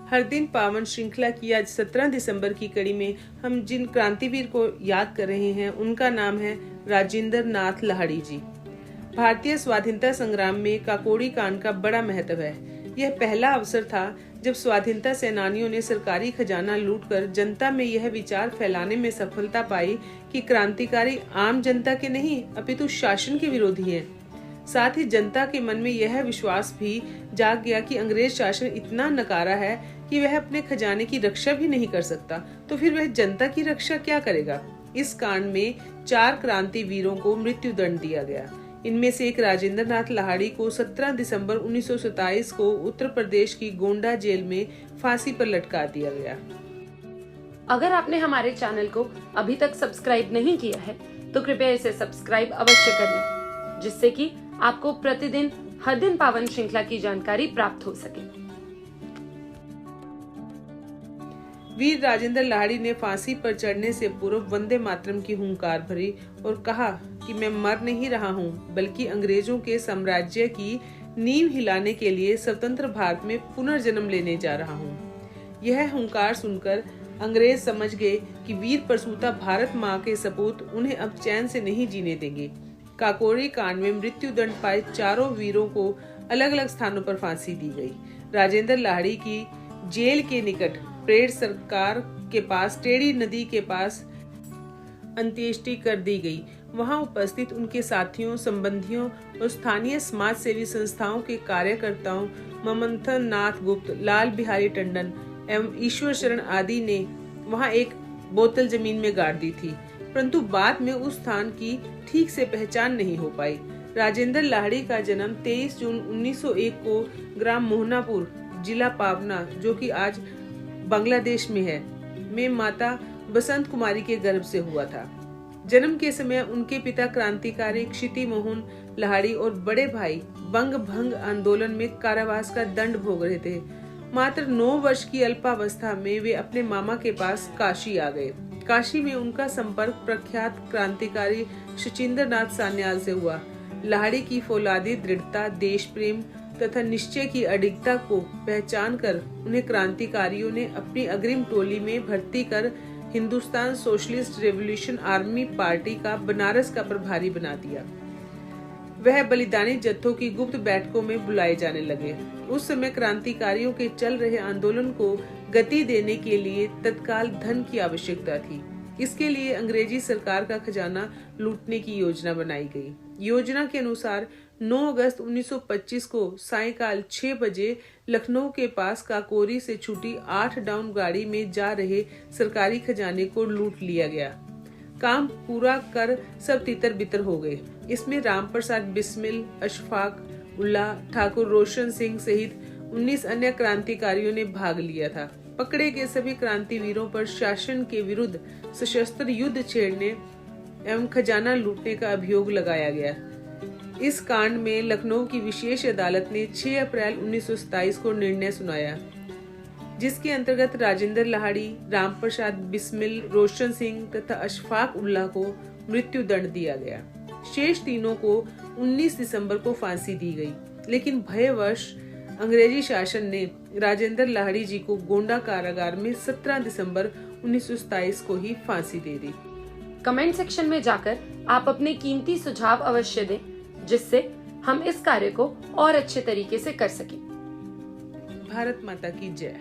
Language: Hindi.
हर दिन पावन श्रृंखला की आज 17 दिसंबर की कड़ी में हम जिन क्रांतिवीर को याद कर रहे हैं उनका नाम है राजेंद्र नाथ लाहिड़ी जी। भारतीय स्वाधीनता संग्राम में काकोरी कांड का बड़ा महत्व है। यह पहला अवसर था जब स्वाधीनता सेनानियों ने सरकारी खजाना लूटकर जनता में यह विचार फैलाने में सफलता पाई कि क्रांतिकारी आम जनता के नहीं अपितु शासन के विरोधी हैं। साथ ही जनता के मन में यह विश्वास भी जाग गया कि अंग्रेज शासन इतना नकारा है कि वह अपने खजाने की रक्षा भी नहीं कर सकता, तो फिर वह जनता की रक्षा क्या करेगा। इस कांड में 4 क्रांतिवीरों को मृत्यु दंड दिया गया। इनमें से एक राजेंद्र नाथ लाहिड़ी को 17 दिसंबर 1927 को उत्तर प्रदेश की गोंडा जेल में फांसी पर लटका दिया गया। अगर आपने हमारे चैनल को अभी तक सब्सक्राइब नहीं किया है तो कृपया इसे सब्सक्राइब अवश्य कर लें, जिससे कि आपको प्रतिदिन हर दिन पावन श्रृंखला की जानकारी प्राप्त हो सके। वीर राजेंद्र लाहिड़ी ने फांसी पर चढ़ने से पूर्व वंदे मातरम की हुंकार भरी और कहा कि मैं मर नहीं रहा हूं, बल्कि अंग्रेजों के साम्राज्य की नींव हिलाने के लिए स्वतंत्र भारत में पुनर्जन्म लेने जा रहा हूं। यह हुंकार सुनकर अंग्रेज समझ गए कि वीर प्रसूता भारत माँ के सपूत उन्हें अब चैन से नहीं जीने देंगे। काकोरी कांड में मृत्यु दंड पाए 4 वीरों को अलग अलग स्थानों पर फांसी दी गई। राजेंद्र लाहिड़ी की जेल के निकट परेड सरकार के पास टेढ़ी नदी के पास अंत्येष्टि कर दी गई। वहां उपस्थित उनके साथियों, संबंधियों और स्थानीय समाज सेवी संस्थाओं के कार्यकर्ताओं ममंथन नाथ गुप्त, लाल बिहारी टंडन एवं ईश्वर शरण आदि ने वहां एक बोतल जमीन में गाड़ दी थी, परंतु बाद में उस स्थान की ठीक से पहचान नहीं हो पाई। राजेंद्र लाहिड़ी का जन्म 23 जून 1901 को ग्राम मोहनापुर, जिला पावना, जो कि आज बांग्लादेश में है, में माता बसंत कुमारी के गर्भ से हुआ था। जन्म के समय उनके पिता क्रांतिकारी क्षिति मोहन लाहिड़ी और बड़े भाई बंग भंग आंदोलन में कारावास का दंड भोग रहे थे। मात्र 9 वर्ष की अल्पावस्था में वे अपने मामा के पास काशी आ गए। काशी में उनका संपर्क प्रख्यात क्रांतिकारी शचीन्द्र नाथ सान्याल से हुआ। लाहिड़ी की फौलादी दृढ़ता, देश प्रेम तथा निश्चय की अडिगता को पहचान कर उन्हें क्रांतिकारियों ने अपनी अग्रिम टोली में भर्ती कर Hindustan socialist revolution army party का बनारस का प्रभारी बना दिया। वह बलिदानी जत्थों की गुप्त बैठकों में बुलाए जाने लगे। उस समय क्रांतिकारियों के चल रहे आंदोलन को गति देने के लिए तत्काल धन की आवश्यकता थी। इसके लिए अंग्रेजी सरकार का खजाना लूटने की योजना बनाई गई। योजना के अनुसार 9 अगस्त 1925 को सायंकाल 6 बजे लखनऊ के पास काकोरी से छूटी 8 डाउन गाड़ी में जा रहे सरकारी खजाने को लूट लिया गया। काम पूरा कर सब तितर बितर हो गए। इसमें राम प्रसाद बिस्मिल, अशफाक उल्लाह, ठाकुर रोशन सिंह सहित 19 अन्य क्रांतिकारियों ने भाग लिया था। पकड़े गए सभी क्रांतिवीरों पर शासन के विरुद्ध सशस्त्र युद्ध छेड़ने एवं खजाना लूटने का अभियोग लगाया गया। इस कांड में लखनऊ की विशेष अदालत ने 6 अप्रैल 1927 को निर्णय सुनाया, जिसके अंतर्गत राजेंद्र लाहिड़ी, राम प्रसाद बिस्मिल, रोशन सिंह तथा अशफाक उल्लाह को मृत्यु दंड दिया गया। शेष तीनों को 19 दिसंबर को फांसी दी गई, लेकिन भयवश अंग्रेजी शासन ने राजेंद्र लाहिड़ी जी को गोंडा कारागार में 17 दिसंबर 1927 को ही फांसी दे दी। कमेंट सेक्शन में जाकर आप अपने कीमती सुझाव अवश्य दें, जिससे हम इस कार्य को और अच्छे तरीके से कर सकें। भारत माता की जय।